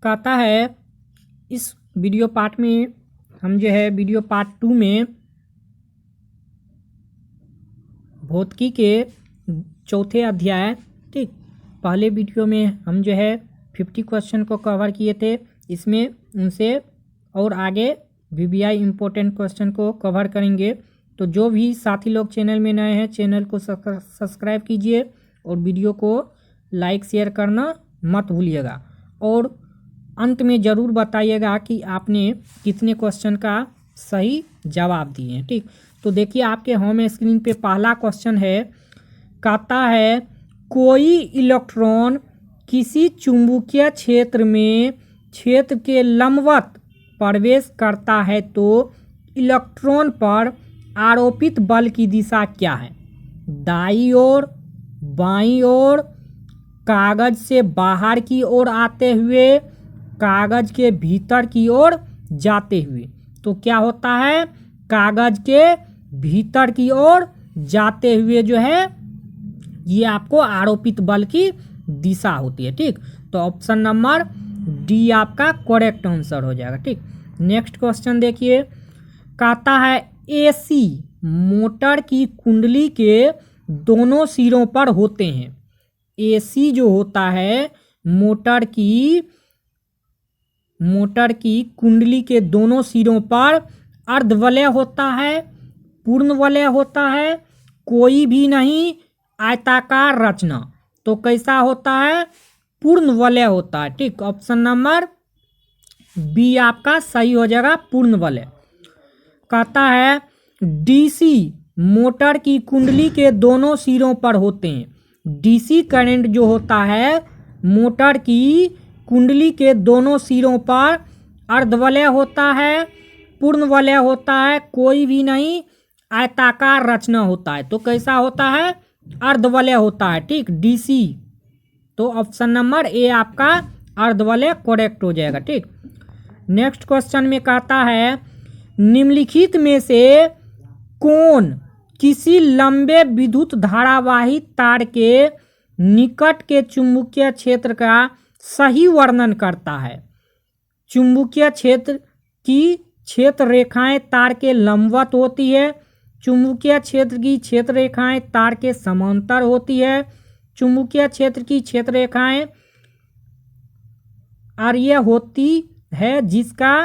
कहता है इस वीडियो पार्ट में हम जो है वीडियो पार्ट 2 में भौतिकी के चौथे अध्याय, ठीक, पहले वीडियो में हम जो है 50 क्वेश्चन को कवर किए थे। इसमें उनसे और आगे VBI इम्पोर्टेंट क्वेश्चन को कवर करेंगे। तो जो भी साथी लोग चैनल में नए हैं, चैनल को सब्सक्राइब कीजिए और वीडियो को लाइक शेयर करना मत भूलिएगा। और अंत में ज़रूर बताइएगा कि आपने कितने क्वेश्चन का सही जवाब दिए हैं, ठीक। तो देखिए आपके होम स्क्रीन पे पहला क्वेश्चन है, कहता है कोई इलेक्ट्रॉन किसी चुंबकीय क्षेत्र में क्षेत्र के लंबवत प्रवेश करता है तो इलेक्ट्रॉन पर आरोपित बल की दिशा क्या है? दाईं ओर, बाईं ओर, कागज से बाहर की ओर आते हुए, कागज के भीतर की ओर जाते हुए। तो क्या होता है? कागज के भीतर की ओर जाते हुए जो है ये आपको आरोपित बल की दिशा होती है, ठीक। तो ऑप्शन नंबर डी आपका करेक्ट आंसर हो जाएगा, ठीक। नेक्स्ट क्वेश्चन देखिए, कहता है AC मोटर की कुंडली के दोनों सिरों पर होते हैं। AC जो होता है मोटर की कुंडली के दोनों सिरों पर अर्धवलय होता है, पूर्ण वलय होता है, कोई भी नहीं, आयताकार रचना। तो कैसा होता है? पूर्ण वलय होता है, ठीक। ऑप्शन नंबर बी आपका सही हो जाएगा, पूर्ण वलय। कहता है DC मोटर की कुंडली के दोनों सिरों पर होते हैं। DC करंट जो होता है मोटर की कुंडली के दोनों सिरों पर अर्धवलय होता है, पूर्ण वलय होता है, कोई भी नहीं, आयताकार रचना होता है। तो कैसा होता है? अर्धवलय होता है, ठीक, DC। तो ऑप्शन नंबर ए आपका अर्धवलय करेक्ट हो जाएगा, ठीक। नेक्स्ट क्वेश्चन में कहता है निम्नलिखित में से कौन किसी लंबे विद्युत धारावाही तार के निकट के चुंबकीय क्षेत्र का सही वर्णन करता है? चुंबकीय क्षेत्र की क्षेत्र रेखाएं तार के लंबवत होती है, चुंबकीय क्षेत्र की क्षेत्र रेखाएं तार के समांतर होती है, चुंबकीय क्षेत्र की क्षेत्र रेखाएं आर्य होती है जिसका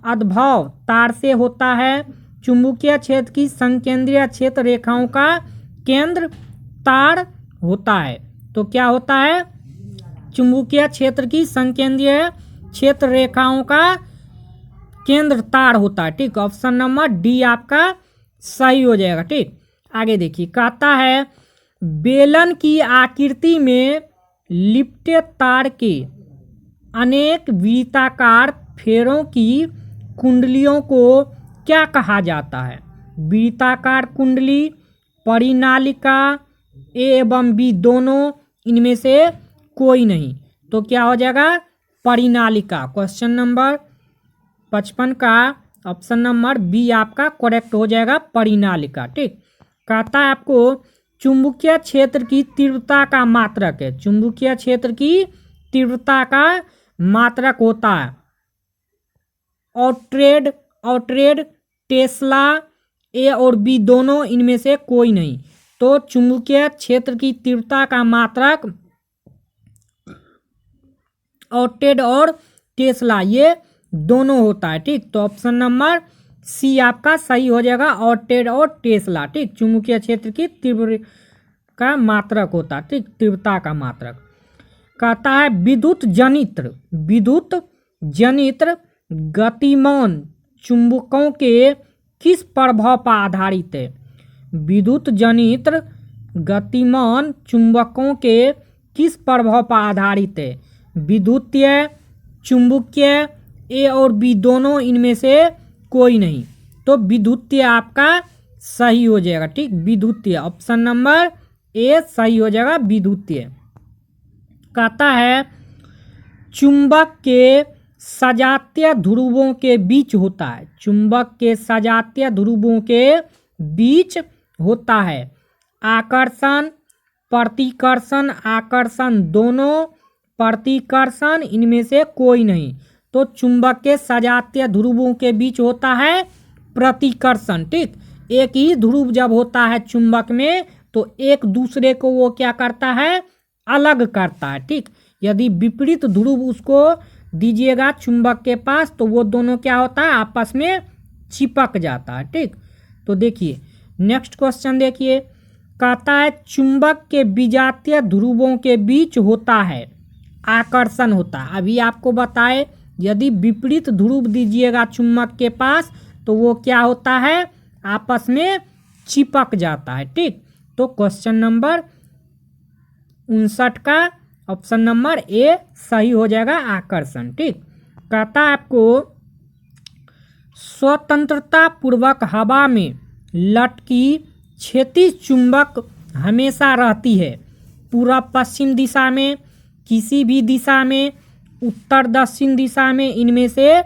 अद्भव तार से होता है, चुंबकीय क्षेत्र की संकेंद्रीय क्षेत्र रेखाओं का केंद्र तार होता है। तो क्या होता है? चुंबकीय क्षेत्र की संकेंद्रीय क्षेत्र रेखाओं का केंद्र तार होता है, ठीक। ऑप्शन नंबर डी आपका सही हो जाएगा, ठीक। आगे देखिए, कहता है बेलन की आकृति में लिपटे तार के अनेक वृत्ताकार फेरों की कुंडलियों को क्या कहा जाता है? वृत्ताकार कुंडली, परिनालिका, ए एवं बी दोनों, इनमें से कोई नहीं। तो क्या हो जाएगा? परिनालिका। क्वेश्चन नंबर 55 का ऑप्शन नंबर बी आपका करेक्ट हो जाएगा, परिनालिका, ठीक। कहता है आपको चुंबकीय क्षेत्र की तीव्रता का मात्रक है, चुंबकीय क्षेत्र की तीव्रता का मात्रक होता है ऑर्टेड, टेस्ला, ए और बी दोनों, इनमें से कोई नहीं। तो चुंबकीय क्षेत्र की तीव्रता का मात्रक ऑर्टेड और टेस्ला ये दोनों होता है, ठीक। तो ऑप्शन नंबर सी आपका सही हो जाएगा, ऑर्टेड और टेस्ला, ठीक। चुंबकीय क्षेत्र की तीव्र का मात्रक होता है, ठीक, तीव्रता का मात्रक। कहता है विद्युत जनित्र गतिमान चुंबकों के किस प्रभाव पर आधारित है? विद्युत जनित्र गतिमान चुंबकों के किस प्रभाव पर आधारित है? विद्युतीय, चुंबकीय, ए और बी दोनों, इनमें से कोई नहीं। तो विद्युतीय आपका सही हो जाएगा, ठीक, विद्युतीय। ऑप्शन नंबर ए सही हो जाएगा, विद्युतीय। कहता है चुंबक के सजातीय ध्रुवों के बीच होता है, चुंबक के सजातीय ध्रुवों के बीच होता है आकर्षण, प्रतिकर्षण, आकर्षण दोनों, प्रतिकर्षण, इनमें से कोई नहीं। तो चुंबक के सजातीय ध्रुवों के बीच होता है प्रतिकर्षण। ठीक, एक ही ध्रुव जब होता है चुंबक में तो एक दूसरे को वो क्या करता है, अलग करता है। ठीक, यदि विपरीत ध्रुव उसको दीजिएगा चुंबक के पास तो वो दोनों क्या होता है, आपस में चिपक जाता है। ठीक, तो देखिए नेक्स्ट क्वेश्चन देखिए, कहता है चुंबक के विजातीय ध्रुवों के बीच होता है आकर्षण होता है। अभी आपको बताए यदि विपरीत ध्रुव दीजिएगा चुंबक के पास तो वो क्या होता है, आपस में चिपक जाता है। ठीक, तो क्वेश्चन नंबर 59 का ऑप्शन नंबर ए सही हो जाएगा, आकर्षण। ठीक, कहता है आपको स्वतंत्रता पूर्वक हवा में लटकी क्षैतिज चुंबक हमेशा रहती है पूर्व पश्चिम दिशा में, किसी भी दिशा में, उत्तर दक्षिण दिशा में, इनमें से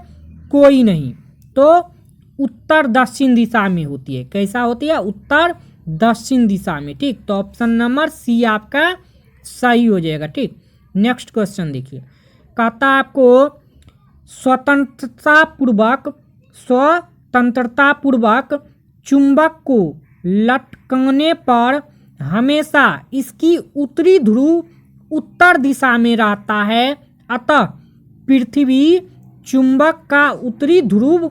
कोई नहीं। तो उत्तर दक्षिण दिशा में होती है। कैसा होती है, उत्तर दक्षिण दिशा में। ठीक, तो ऑप्शन नंबर सी आपका सही हो जाएगा। ठीक, नेक्स्ट क्वेश्चन देखिए, कहता है आपको स्वतंत्रता पूर्वक चुंबक को लटकाने पर हमेशा इसकी उत्तरी ध्रुव उत्तर दिशा में रहता है, अतः पृथ्वी चुंबक का उत्तरी ध्रुव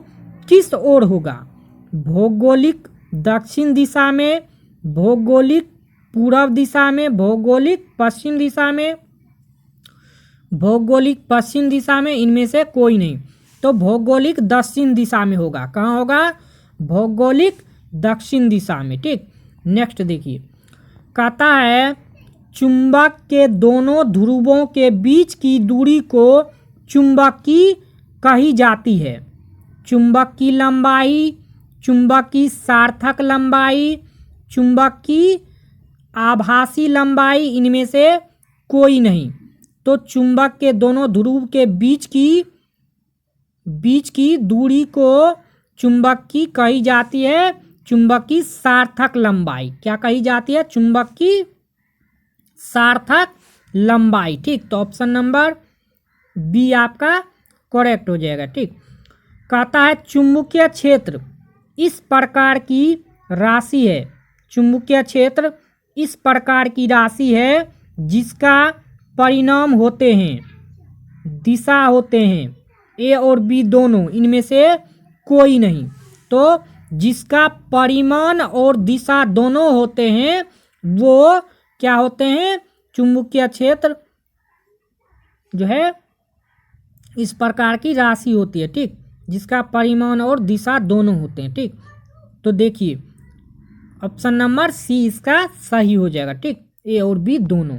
किस ओर होगा, भौगोलिक दक्षिण दिशा में, भौगोलिक पूर्व दिशा में, भौगोलिक पश्चिम दिशा में, भौगोलिक पश्चिम दिशा में, इनमें से कोई नहीं। तो भौगोलिक दक्षिण दिशा में होगा। कहाँ होगा, भौगोलिक दक्षिण दिशा में। ठीक, नेक्स्ट देखिए, कहता है चुंबक के दोनों ध्रुवों के बीच की दूरी को चुंबक की कही जाती है। चुंबक की लंबाई, चुंबक की सार्थक लंबाई, चुंबक की आभासी लंबाई, इनमें से कोई नहीं। तो चुंबक के दोनों ध्रुव के बीच की दूरी को चुंबक की कही जाती है चुंबक की सार्थक लंबाई। क्या कही जाती है, चुंबक की सार्थक लंबाई। ठीक, तो ऑप्शन नंबर बी आपका करेक्ट हो जाएगा। ठीक, कहता है चुंबकीय क्षेत्र इस प्रकार की राशि है, चुंबकीय क्षेत्र इस प्रकार की राशि है जिसका परिणाम होते हैं, दिशा होते हैं ए और बी दोनों, इनमें से कोई नहीं। तो जिसका परिमाण और दिशा दोनों होते हैं वो क्या होते हैं, चुंबकीय क्षेत्र जो है इस प्रकार की राशि होती है। ठीक, जिसका परिमाण और दिशा दोनों होते हैं। ठीक, तो देखिए ऑप्शन नंबर सी इसका सही हो जाएगा। ठीक, ए और बी दोनों।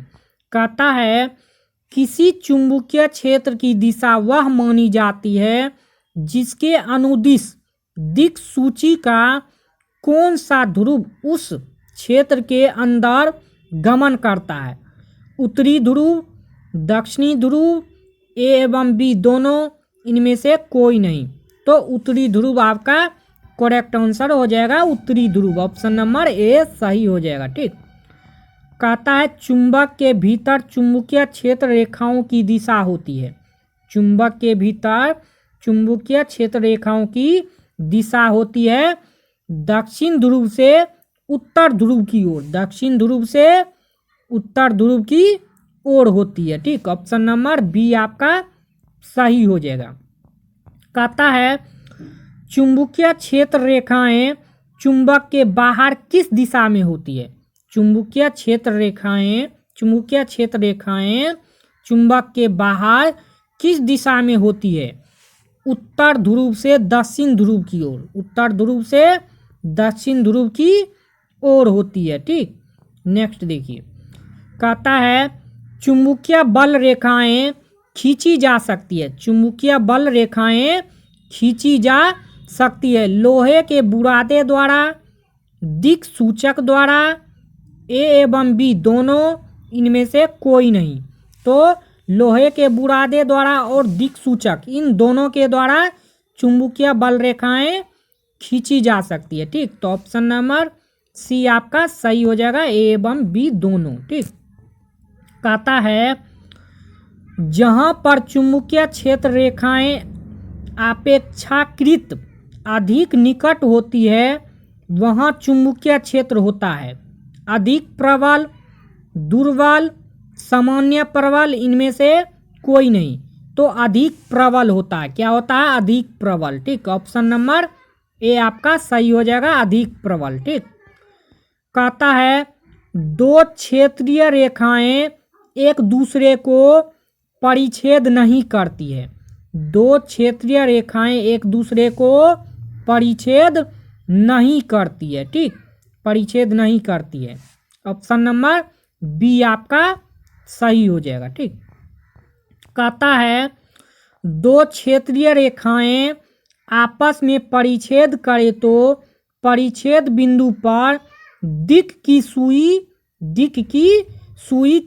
कहता है किसी चुंबकीय क्षेत्र की दिशा वह मानी जाती है जिसके अनुदिश दिक् सूची का कौन सा ध्रुव उस क्षेत्र के अंदर गमन करता है, उत्तरी ध्रुव, दक्षिणी ध्रुव, ए एवं बी दोनों, इनमें से कोई नहीं। तो उत्तरी ध्रुव आपका करेक्ट आंसर हो जाएगा, उत्तरी ध्रुव, ऑप्शन नंबर ए सही हो जाएगा। ठीक, कहता है चुंबक के भीतर चुंबकीय क्षेत्र रेखाओं की दिशा होती है। चुंबक के भीतर चुंबकीय क्षेत्र रेखाओं की दिशा होती है दक्षिण ध्रुव से उत्तर ध्रुव की ओर, दक्षिण ध्रुव से उत्तर ध्रुव की ओर होती है। ठीक, ऑप्शन नंबर बी आपका सही हो जाएगा। कहता है चुंबकीय क्षेत्र रेखाएं चुंबक के बाहर किस दिशा में होती है, चुंबकीय क्षेत्र रेखाएं चुंबक के बाहर किस दिशा में होती है, उत्तर ध्रुव से दक्षिण ध्रुव की ओर, उत्तर ध्रुव से दक्षिण ध्रुव की ओर होती है। ठीक, नेक्स्ट देखिए, कहता है चुंबकीय बल रेखाएं खींची जा सकती है, चुंबकीय बल रेखाएं खींची जा सकती है लोहे के बुरादे द्वारा, दिक् सूचक द्वारा, ए एवं बी दोनों, इनमें से कोई नहीं। तो लोहे के बुरादे द्वारा और दिक् सूचक इन दोनों के द्वारा चुंबकीय बल रेखाएं खींची जा सकती है। ठीक, तो ऑप्शन नंबर सी आपका सही हो जाएगा, ए एवं बी दोनों। ठीक, कहता है जहाँ पर चुंबकीय क्षेत्र रेखाएं अपेक्षाकृत अधिक निकट होती है वहाँ चुंबकीय क्षेत्र होता है अधिक प्रबल, दुर्बल, सामान्य प्रबल, इनमें से कोई नहीं। तो अधिक प्रबल होता है। क्या होता है? अधिक प्रबल। ठीक, ऑप्शन नंबर ए आपका सही हो जाएगा, अधिक प्रबल। ठीक, कहता है दो क्षेत्रीय रेखाएं एक दूसरे को परिच्छेद नहीं करती है। दो क्षेत्रीय रेखाएं एक दूसरे को परिच्छेद नहीं करती है। ठीक, परिच्छेद नहीं करती है। ऑप्शन नंबर बी आपका सही हो जाएगा। ठीक, कहता है दो क्षेत्रीय रेखाएं आपस में परिच्छेद करे तो परिच्छेद बिंदु पर दिक की सुई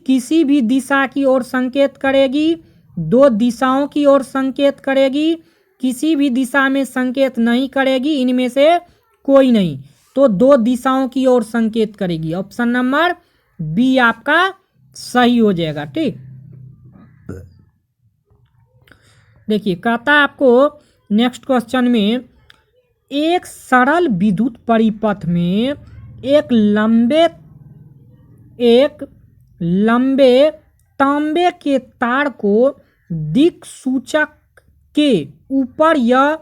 किसी भी दिशा की ओर संकेत करेगी, दो दिशाओं की ओर संकेत करेगी, किसी भी दिशा में संकेत नहीं करेगी, इनमें से कोई नहीं। तो दो दिशाओं की ओर संकेत करेगी। ऑप्शन नंबर बी आपका सही हो जाएगा। ठीक, देखिए कहता है आपको नेक्स्ट क्वेश्चन में एक सरल विद्युत परिपथ में एक लंबे तांबे के तार को दिक सूचक के ऊपर या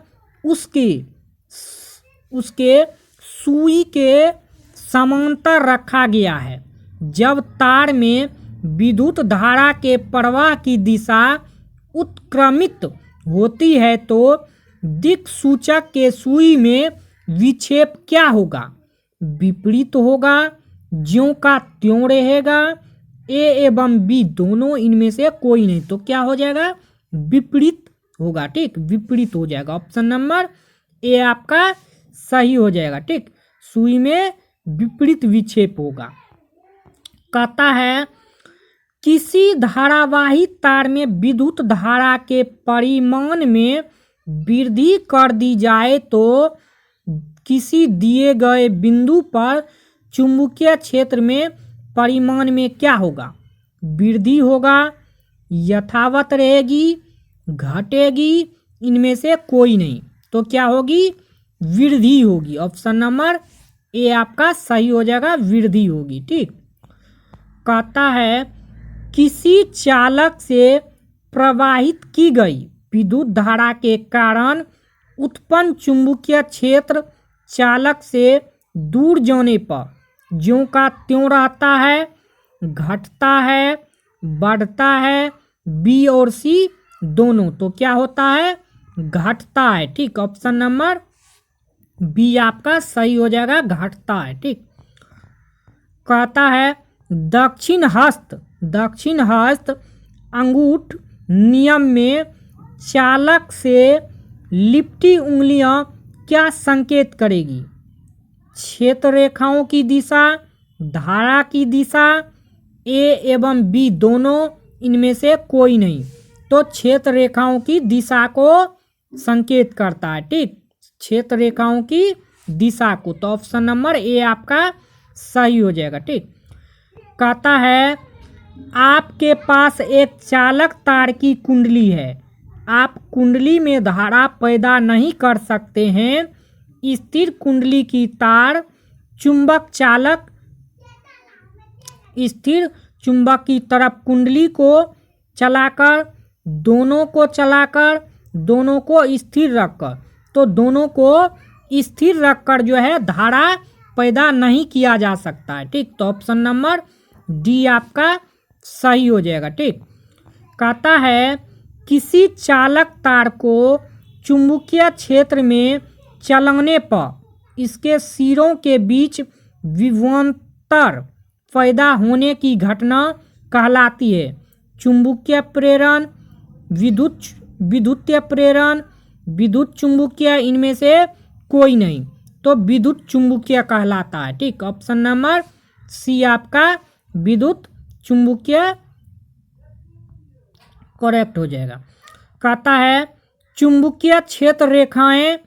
उसके सुई के समांतर रखा गया है। जब तार में विद्युत धारा के प्रवाह की दिशा उत्क्रमित होती है तो दिक सूचक के सुई में विक्षेप क्या होगा? विपरीत होगा, ज्यों का त्यों रहेगा, ए एवं बी दोनों, इनमें से कोई नहीं। तो क्या हो जाएगा? विपरीत होगा। ठीक, विपरीत हो जाएगा। ऑप्शन नंबर ए आपका सही हो जाएगा। ठीक, सुई में विपरीत विक्षेप होगा। कहता है किसी धारावाही तार में विद्युत धारा के परिमाण में वृद्धि कर दी जाए तो किसी दिए गए बिंदु पर चुंबकीय क्षेत्र में परिमाण में क्या होगा? वृद्धि होगा, यथावत रहेगी, घटेगी, इनमें से कोई नहीं। तो क्या होगी? वृद्धि होगी। ऑप्शन नंबर ए आपका सही हो जाएगा, वृद्धि होगी। ठीक, कहता है किसी चालक से प्रवाहित की गई विद्युत धारा के कारण उत्पन्न चुंबकीय क्षेत्र चालक से दूर जाने पर ज्यों का त्यों रहता है, घटता है, बढ़ता है, बी और सी दोनों। तो क्या होता है? घटता है। ठीक, ऑप्शन नंबर बी आपका सही हो जाएगा, घटता है। ठीक, कहता है दक्षिण हस्त अंगूठ नियम में चालक से लिपटी उंगलियां क्या संकेत करेगी? क्षेत्र रेखाओं की दिशा, धारा की दिशा, ए एवं बी दोनों, इनमें से कोई नहीं। तो क्षेत्र रेखाओं की दिशा को संकेत करता है। ठीक, क्षेत्र रेखाओं की दिशा को। तो ऑप्शन नंबर ए आपका सही हो जाएगा। ठीक, कहता है आपके पास एक चालक तार की कुंडली है, आप कुंडली में धारा पैदा नहीं कर सकते हैं। स्थिर कुंडली की तार चुंबक चालक स्थिर चुंबक की तरफ कुंडली को चलाकर दोनों को स्थिर रखकर, तो दोनों को स्थिर रखकर जो है धारा पैदा नहीं किया जा सकता है। ठीक, तो ऑप्शन नंबर डी आपका सही हो जाएगा। ठीक, कहता है किसी चालक तार को चुंबकीय क्षेत्र में चलाने पर इसके सिरों के बीच विभवांतर पैदा होने की घटना कहलाती है चुंबकीय प्रेरण, विद्युतीय प्रेरण, विद्युत चुंबकीय, इनमें से कोई नहीं। तो विद्युत चुंबकीय कहलाता है। ठीक, ऑप्शन नंबर सी आपका विद्युत चुंबकीय करेक्ट हो जाएगा। कहता है चुंबकीय क्षेत्र रेखाएं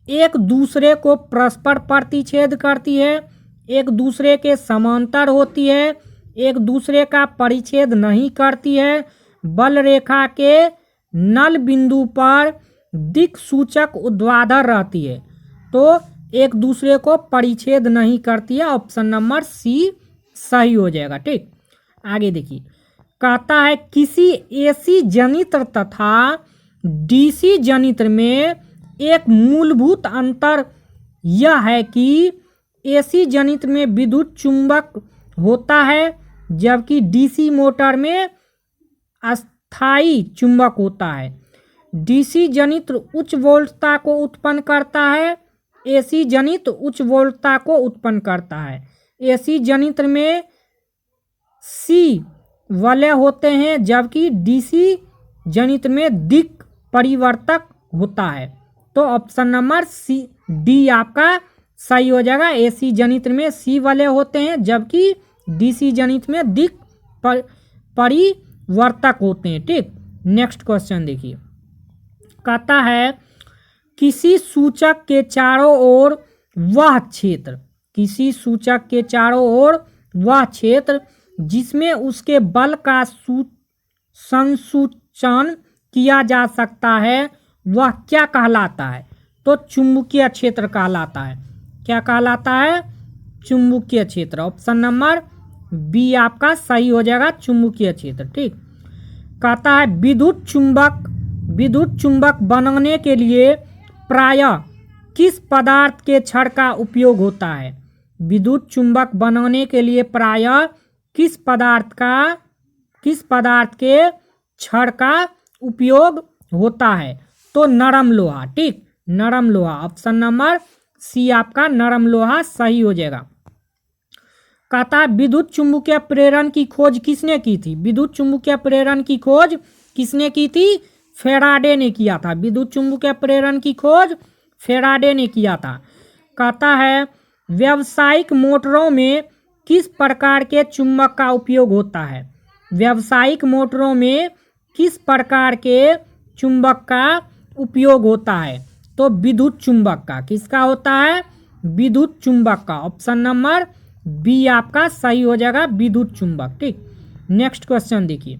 एक दूसरे को परस्पर प्रतिच्छेद करती है, एक दूसरे के समांतर होती है, एक दूसरे का परिच्छेद नहीं करती है, बल रेखा के नल बिंदु पर दिक् सूचक ऊर्ध्वाधर रहती है तो एक दूसरे को परिच्छेद नहीं करती है। ऑप्शन नंबर सी सही हो जाएगा। ठीक, आगे देखिए, कहता है किसी एसी जनित्र तथा डीसी जनित्र में एक मूलभूत अंतर यह है कि एसी जनित्र में विद्युत चुंबक होता है जबकि डीसी मोटर में अस्थायी चुंबक होता है। डीसी जनित्र उच्च वोल्टता को उत्पन्न करता है, एसी जनित्र उच्च वोल्टता को उत्पन्न करता है। एसी जनित्र में सी वलय होते हैं जबकि डीसी जनित्र में दिक् परिवर्तक होता है। तो ऑप्शन नंबर सी डी आपका सही हो जाएगा। एसी जनित्र में सी वलय होते हैं जबकि डीसी जनित्र में दिक् परिवर्तक होते हैं। ठीक, नेक्स्ट क्वेश्चन देखिए, कहता है किसी सूचक के चारों ओर वह क्षेत्र, किसी सूचक के चारों ओर वह क्षेत्र जिसमें उसके बल का संसूचन किया जा सकता है वह क्या कहलाता है? तो चुंबकीय क्षेत्र कहलाता है। क्या कहलाता है? चुंबकीय क्षेत्र। ऑप्शन नंबर बी आपका सही हो जाएगा, चुंबकीय क्षेत्र। ठीक, कहता है विद्युत चुंबक बनाने के लिए प्रायः किस पदार्थ के छड़ का उपयोग होता है? विद्युत चुंबक बनाने के लिए प्रायः किस पदार्थ के छड़ का उपयोग होता है? तो नरम लोहा। ठीक, नरम लोहा। ऑप्शन नंबर सी आपका नरम लोहा सही हो जाएगा। कहता है विद्युत चुंबकीय प्रेरण की खोज किसने की थी? विद्युत चुंबकीय प्रेरण की खोज किसने की थी? फैराडे ने किया था। विद्युत चुंबकीय प्रेरण की खोज फैराडे ने किया था। कहता है व्यावसायिक मोटरों में किस प्रकार के चुंबक का उपयोग होता है? व्यावसायिक मोटरों में किस प्रकार के चुंबक का उपयोग होता है? तो विद्युत चुंबक का। किसका होता है? विद्युत चुंबक का। ऑप्शन नंबर बी आपका सही हो जाएगा, विद्युत चुंबक। ठीक, नेक्स्ट क्वेश्चन देखिए,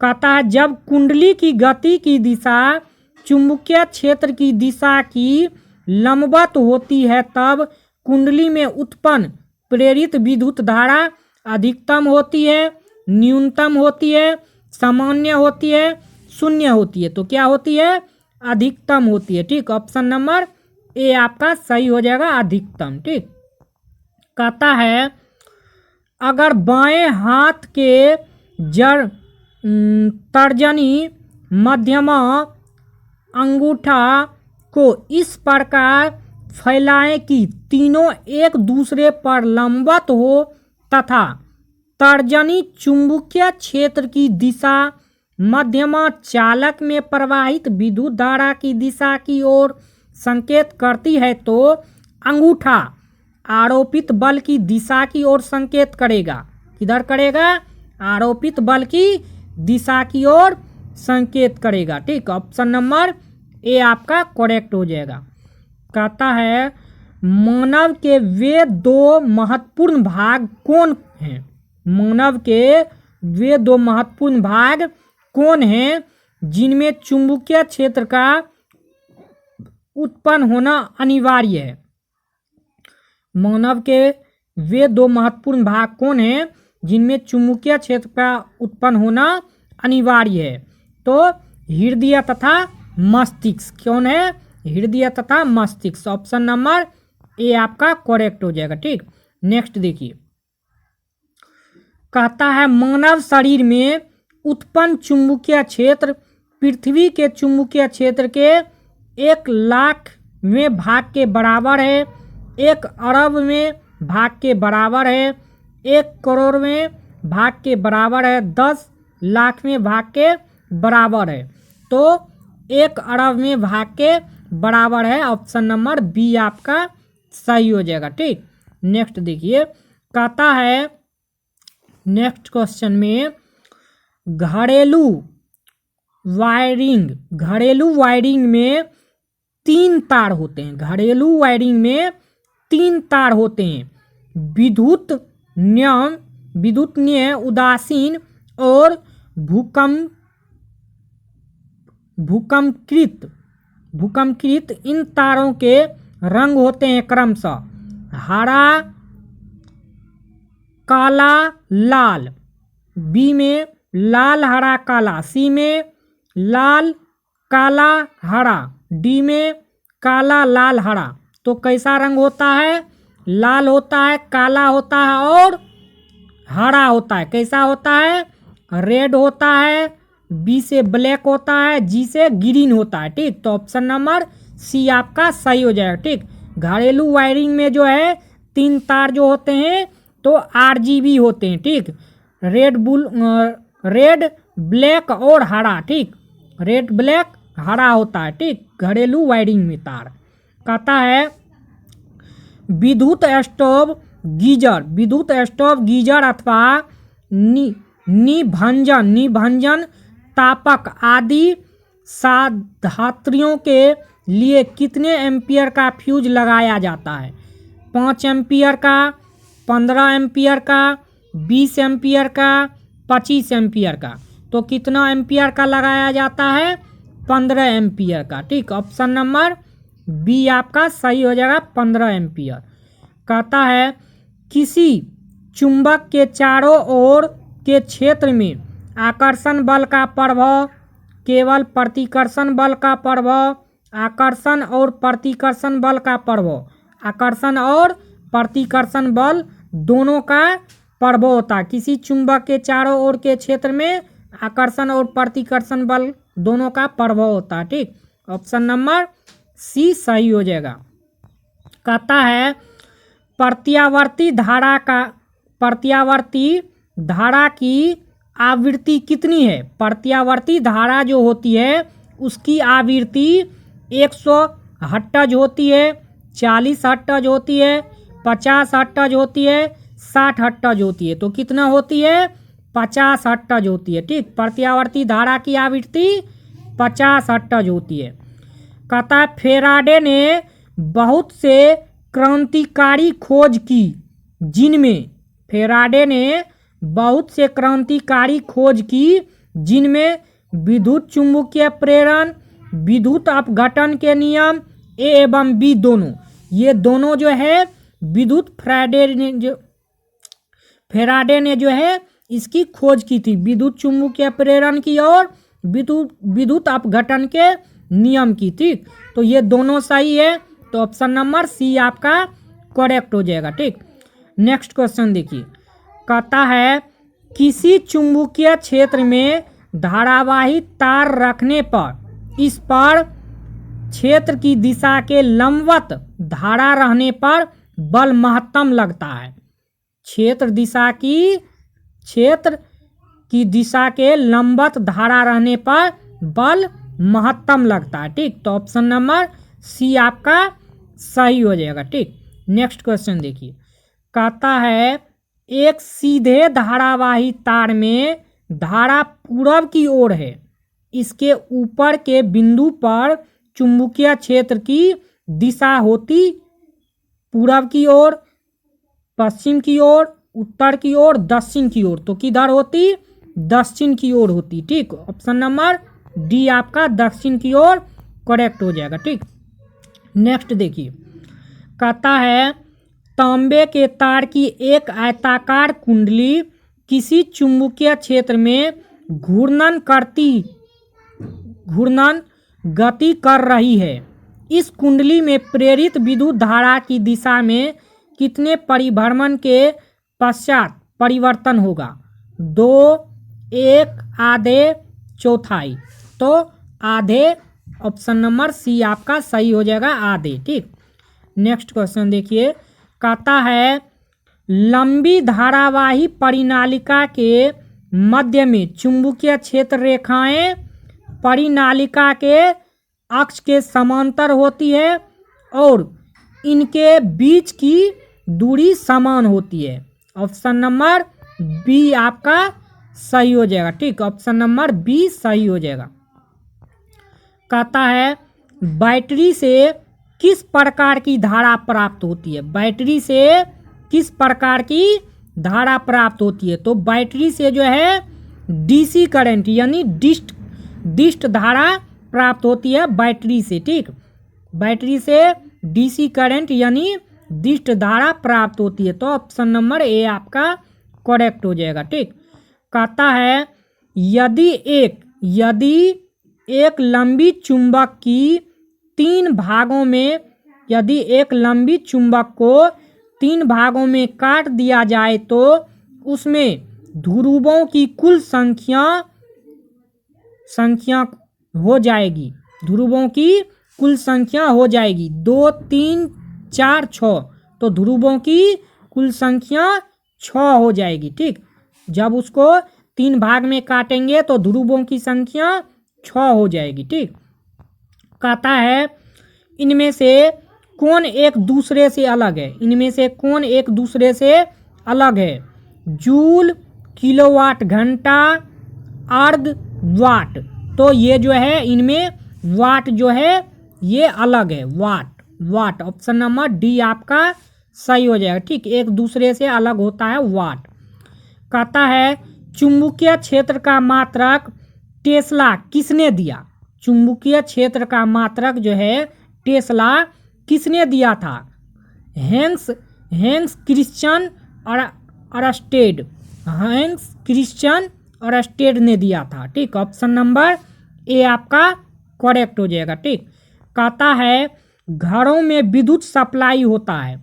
कहता है जब कुंडली की गति की दिशा चुंबकीय क्षेत्र की दिशा की लंबवत होती है तब कुंडली में उत्पन्न प्रेरित विद्युत धारा अधिकतम होती है, न्यूनतम होती है, सामान्य होती है, शून्य होती है। तो क्या होती है? अधिकतम होती है। ठीक, ऑप्शन नंबर ए आपका सही हो जाएगा, अधिकतम। ठीक, कहता है अगर बाएं हाथ के तर्जनी मध्यमा अंगूठा को इस प्रकार फैलाएं कि तीनों एक दूसरे पर लंबवत हो तथा तर्जनी चुंबकीय क्षेत्र की दिशा मध्यमा चालक में प्रवाहित विद्युत धारा की दिशा की ओर संकेत करती है तो अंगूठा आरोपित बल की दिशा की ओर संकेत करेगा। किधर करेगा? आरोपित बल की दिशा की ओर संकेत करेगा। ठीक, ऑप्शन नंबर ए आपका करेक्ट हो जाएगा। कहता है मानव के वे दो महत्वपूर्ण भाग कौन हैं? मानव के वे दो महत्वपूर्ण भाग कौन हैं जिनमें चुंबकीय क्षेत्र का उत्पन्न होना अनिवार्य है? मानव के वे दो महत्वपूर्ण भाग कौन हैं जिनमें चुंबकीय क्षेत्र का उत्पन्न होना अनिवार्य है? तो हृदय तथा मस्तिष्क। कौन है? हृदय तथा मस्तिष्क। ऑप्शन नंबर ए आपका करेक्ट हो जाएगा। ठीक, नेक्स्ट देखिए, कहता है मानव शरीर में उत्पन्न चुंबकीय क्षेत्र पृथ्वी के चुंबकीय क्षेत्र के 1,00,000वें भाग के बराबर है, 1 अरबवें भाग के बराबर है, 1 करोड़वें भाग के बराबर है, 10 लाखवें भाग के बराबर है। तो 1 अरबवें भाग के बराबर है। ऑप्शन नंबर बी आपका सही हो जाएगा। ठीक, नेक्स्ट देखिए, कहता है नेक्स्ट क्वेश्चन में घरेलू वायरिंग में 3 तार होते हैं। घरेलू वायरिंग में 3 तार होते हैं। विद्युत न्याय, उदासीन और भूकंप भूकंपकृत इन तारों के रंग होते हैं क्रमशः हरा, काला, लाल। बी में लाल, हरा, काला। सी में लाल, काला, हरा। डी में काला, लाल, हरा। तो कैसा रंग होता है? लाल होता है, काला होता है और हरा होता है। कैसा होता है? रेड होता है। बी से ब्लैक होता है। जी से ग्रीन होता है। ठीक, तो ऑप्शन नंबर सी आपका सही हो जाएगा। ठीक, घरेलू वायरिंग में जो है 3 तार जो होते हैं तो RGB होते हैं। ठीक, रेड, ब्लैक और हरा। ठीक, रेड, ब्लैक, हरा होता है। ठीक, घरेलू वायरिंग में तार। कहता है विद्युत स्टोव गीजर अथवा निभंजन तापक आदि साधात्रियों के लिए कितने एम्पियर का फ्यूज लगाया जाता है? 5 एम्पियर का, 15 एम्पियर का, 20 एम्पियर का, 25 एम्पियर का। तो कितना एम्पियर का लगाया जाता है? 15 एम्पियर का। ठीक, ऑप्शन नंबर बी आपका सही हो जाएगा, 15 एम्पियर। कहता है किसी चुंबक के चारों ओर के क्षेत्र में आकर्षण बल का प्रभाव केवल प्रतिकर्षण बल का प्रभाव, आकर्षण और प्रतिकर्षण बल का प्रभाव, आकर्षण और प्रतिकर्षण बल दोनों का प्रभाव होता है। किसी चुंबक के चारों ओर के क्षेत्र में आकर्षण और प्रतिकर्षण बल दोनों का प्रभाव होता है। ठीक, ऑप्शन नंबर सी सही हो जाएगा। कहता है प्रत्यावर्ती धारा की आवृत्ति कितनी है? प्रत्यावर्ती धारा जो होती है उसकी आवृत्ति 100 हर्ट्ज होती है, 40 हर्ट्ज होती है, 50 हर्ट्ज होती है, 60 हर्ट्ज होती है। तो कितना होती है? 50 हर्ट्ज होती है। ठीक, प्रत्यावर्ती धारा की आवृत्ति 50 हर्ट्ज होती है। कहता है फेराडे ने बहुत से क्रांतिकारी खोज की जिनमें विद्युत चुम्बकीय प्रेरण, विद्युत अपघटन के नियम ए एवं बी दोनों, ये दोनों जो है विद्युत फेराडे ने जो है इसकी खोज की थी, विद्युत चुम्बकीय प्रेरण की और विद्युत अपघटन के नियम की। ठीक, तो ये दोनों सही है, तो ऑप्शन नंबर सी आपका करेक्ट हो जाएगा। ठीक, नेक्स्ट क्वेश्चन देखिए। कहता है किसी चुंबकीय क्षेत्र में धारावाही तार रखने पर इस पर क्षेत्र की दिशा के लंबवत धारा रहने पर बल महत्तम लगता है। क्षेत्र की दिशा के लंबवत धारा रहने पर बल महत्तम लगता है। ठीक, तो ऑप्शन नंबर सी आपका सही हो जाएगा। ठीक, नेक्स्ट क्वेश्चन देखिए। कहता है एक सीधे धारावाही तार में धारा पूरब की ओर है, इसके ऊपर के बिंदु पर चुंबकीय क्षेत्र की दिशा होती पूरब की ओर, पश्चिम की ओर, उत्तर की ओर, दक्षिण की ओर। तो किधर होती? दक्षिण की ओर होती। ठीक, ऑप्शन नंबर डी आपका दक्षिण की ओर करेक्ट हो जाएगा। ठीक, नेक्स्ट देखिए। कहता है तांबे के तार की एक आयताकार कुंडली किसी चुंबकीय क्षेत्र में घूर्णन गति कर रही है। इस कुंडली में प्रेरित विद्युत धारा की दिशा में कितने परिभ्रमण के पश्चात परिवर्तन होगा? 2, 1, आधे, चौथाई। तो आधे, ऑप्शन नंबर सी आपका सही हो जाएगा, आधे। ठीक, नेक्स्ट क्वेश्चन देखिए। कहता है लंबी धारावाही परिनालिका के मध्य में चुंबकीय क्षेत्र रेखाएं परिनालिका के अक्ष के समांतर होती है और इनके बीच की दूरी समान होती है। ऑप्शन नंबर बी आपका सही हो जाएगा। ठीक, ऑप्शन नंबर बी सही हो जाएगा। कहता है बैटरी से किस प्रकार की धारा प्राप्त होती है? बैटरी से किस प्रकार की धारा प्राप्त होती है? तो बैटरी से जो है डीसी करंट यानी डिस्ट धारा प्राप्त होती है बैटरी से। ठीक, बैटरी से डीसी करंट यानी दिष्ट धारा प्राप्त होती है। तो ऑप्शन नंबर ए आपका करेक्ट हो जाएगा। ठीक, कहता है यदि एक लंबी चुंबक की 3 भागों में, यदि एक लंबी चुंबक को 3 भागों में काट दिया जाए तो उसमें ध्रुवों की कुल संख्या हो जाएगी, ध्रुवों की कुल संख्या हो जाएगी 2, 3, 4, 6। तो ध्रुवों की कुल संख्या 6 हो जाएगी। ठीक, जब उसको 3 भाग में काटेंगे तो ध्रुवों की संख्या 6 हो जाएगी। ठीक, कहता है इनमें से कौन एक दूसरे से अलग है, इनमें से कौन एक दूसरे से अलग है? जूल, किलोवाट घंटा, अर्ध, वाट। तो ये जो है इनमें वाट जो है ये अलग है, वाट। ऑप्शन नंबर डी आपका सही हो जाएगा। ठीक, एक दूसरे से अलग होता है वाट। कहता है चुंबकीय क्षेत्र का मात्रक टेस्ला किसने दिया? चुंबकीय क्षेत्र का मात्रक जो है टेस्ला किसने दिया था? हैंस क्रिश्चियन अरस्टेड ने दिया था। ठीक, ऑप्शन नंबर ए आपका करेक्ट हो जाएगा। ठीक, कहता है घरों में विद्युत सप्लाई होता है,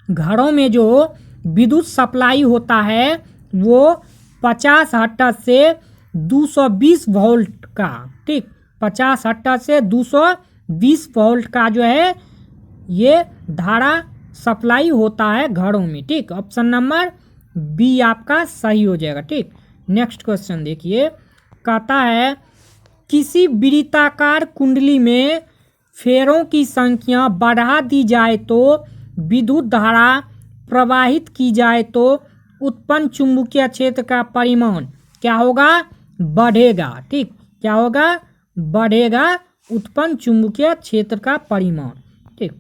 घरों में जो विद्युत सप्लाई होता है वो 50 हर्ट्ज से 220 वोल्ट का। ठीक, 50 हर्ट्ज से 220 वोल्ट का जो है ये धारा सप्लाई होता है घरों में। ठीक, ऑप्शन नंबर बी आपका सही हो जाएगा। ठीक, नेक्स्ट क्वेश्चन देखिए, कहता है किसी वृत्ताकार कुंडली में फेरों की संख्या बढ़ा दी जाए तो विद्युत धारा प्रवाहित की जाए तो उत्पन्न चुंबकीय क्षेत्र का परिमाण क्या होगा? बढ़ेगा। ठीक, क्या होगा? बढ़ेगा उत्पन्न चुंबकीय क्षेत्र का परिमाण। ठीक,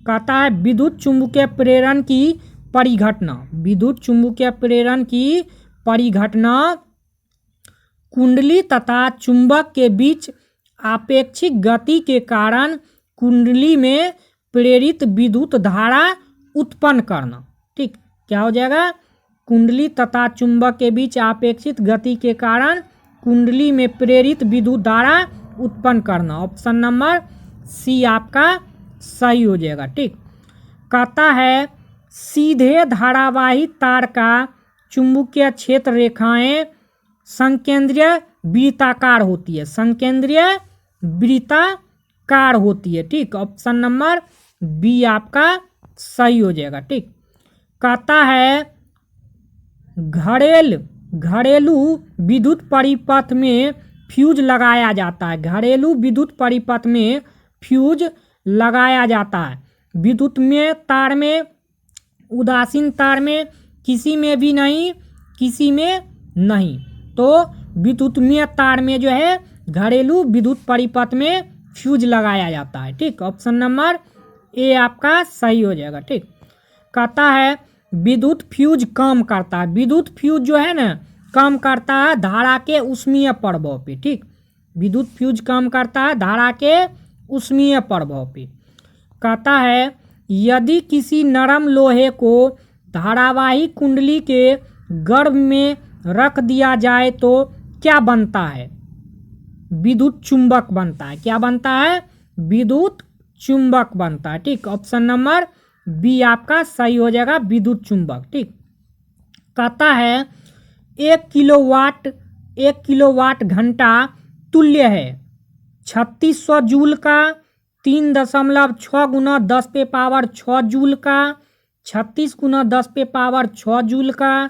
कहता है विद्युत चुंबकीय प्रेरण की परिघटना, विद्युत चुंबकीय प्रेरण की परिघटना कुंडली तथा चुंबक के बीच आपेक्षिक गति के कारण कुंडली में प्रेरित विद्युत धारा उत्पन्न करना। ठीक, क्या हो जाएगा? कुंडली तथा चुंबक के बीच अपेक्षित गति के कारण कुंडली में प्रेरित विद्युत धारा उत्पन्न करना। ऑप्शन नंबर सी आपका सही हो जाएगा। ठीक, कहता है सीधे धारावाही तार का चुंबकीय क्षेत्र रेखाएं संकेंद्रीय वृत्ताकार होती है, संकेंद्रीय वृत्ताकार होती है। ठीक, ऑप्शन नंबर बी आपका सही हो जाएगा। ठीक, कहता है घरेलू विद्युत परिपथ में फ्यूज लगाया जाता है, घरेलू विद्युत परिपथ में फ्यूज लगाया जाता है। विद्युत में तार में, उदासीन तार में, किसी में भी नहीं, किसी में नहीं। तो विद्युतीय तार में जो है घरेलू विद्युत परिपथ में फ्यूज लगाया जाता है। ठीक, ऑप्शन नंबर ए आपका सही हो जाएगा। ठीक, कहता है विद्युत फ्यूज कम करता है, विद्युत फ्यूज जो है ना कम करता है धारा के उष्मीय प्रभाव पे। ठीक, विद्युत फ्यूज कम करता है धारा के उष्मीय प्रभाव पे। कहता है यदि किसी नरम लोहे को धारावाही कुंडली के गर्भ में रख दिया जाए तो क्या बनता है? विद्युत चुंबक बनता है। क्या बनता है? विद्युत चुंबक बनता है। ठीक, ऑप्शन नंबर बी आपका सही हो जाएगा, विद्युत चुंबक। ठीक, कहता है 1 किलोवाट घंटा तुल्य है 3600 जूल का, 3.6 गुना 10 पे पावर 6 जूल का, 36 गुना 10 पे पावर 6 जूल का,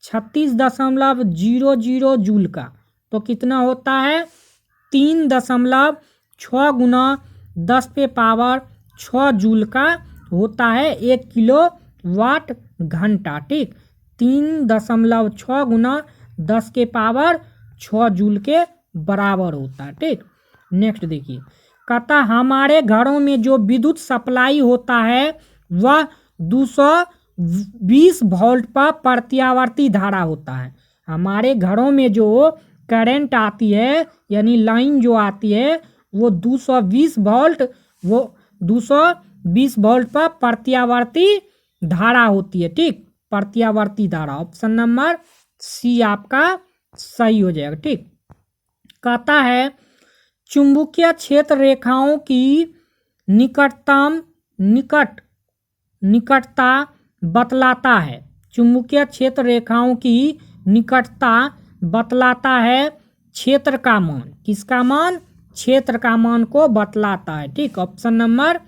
36.00 जूल का। तो कितना होता है? 3.6 गुना 10 पे पावर 6 जूल का होता है 1 किलोवाट घंटा। ठीक, 3.6 गुना 10 के पावर 6 जूल के बराबर होता है। ठीक, नेक्स्ट देखिए, कहता हमारे घरों में जो विद्युत सप्लाई होता है वह 220 वोल्ट पर प्रत्यावर्ती धारा होता है। हमारे घरों में जो करंट आती है यानी लाइन जो आती है वो 220 वोल्ट, वो 220 वोल्ट पर प्रत्यावर्ती धारा होती है। ठीक, प्रत्यावर्ती धारा। ऑप्शन नंबर सी आपका सही हो जाएगा। ठीक, कहता है चुंबकीय क्षेत्र रेखाओं की निकटता बतलाता है। चुंबकीय क्षेत्र रेखाओं की निकटता बतलाता है क्षेत्र का मान। किसका मान? क्षेत्र का मान को बतलाता है। ठीक, ऑप्शन नंबर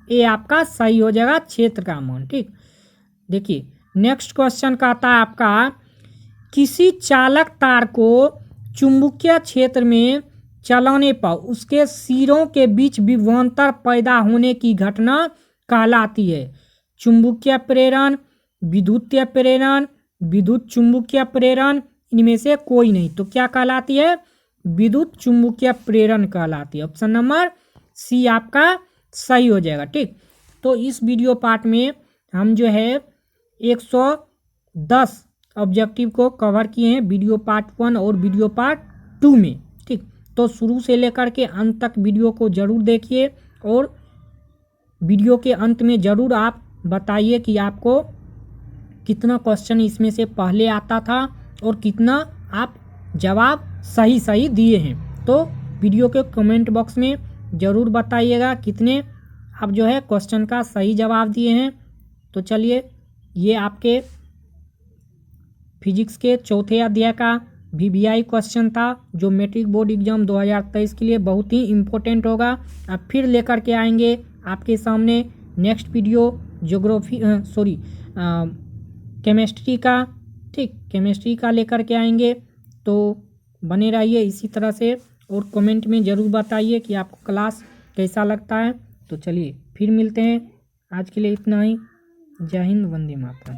ए आपका सही हो जाएगा, क्षेत्र का मान। ठीक, देखिए नेक्स्ट क्वेश्चन कहता है आपका किसी चालक तार को चुंबकीय क्षेत्र में चलाने पर उसके सिरों के बीच विभवांतर पैदा होने की घटना कहलाती है चुंबकीय प्रेरण, विद्युतीय प्रेरण, विद्युत चुंबकीय प्रेरण, इनमें से कोई नहीं। तो क्या कहलाती है? विद्युत चुंबकीय प्रेरण कहलाती है। ऑप्शन नंबर सी आपका सही हो जाएगा। ठीक, तो इस वीडियो पार्ट में हम जो है 110 ऑब्जेक्टिव को कवर किए हैं वीडियो पार्ट 1 और वीडियो पार्ट 2 में। ठीक, तो शुरू से लेकर के अंत तक वीडियो को ज़रूर देखिए और वीडियो के अंत में ज़रूर आप बताइए कि आपको कितना क्वेश्चन इसमें से पहले आता था और कितना आप जवाब सही दिए हैं। तो वीडियो के कमेंट बॉक्स में ज़रूर बताइएगा कितने आप जो है क्वेश्चन का सही जवाब दिए हैं। तो चलिए, ये आपके फिजिक्स के चौथे अध्याय का VBI क्वेश्चन था जो मैट्रिक बोर्ड एग्जाम 2023 के लिए बहुत ही इम्पोर्टेंट होगा। अब फिर लेकर के आएंगे आपके सामने नेक्स्ट वीडियो केमिस्ट्री का। ठीक, केमिस्ट्री का लेकर के आएंगे, तो बने रहिए इसी तरह से और कमेंट में ज़रूर बताइए कि आपको क्लास कैसा लगता है। तो चलिए फिर मिलते हैं, आज के लिए इतना ही। जय हिंद, वंदे मातरम।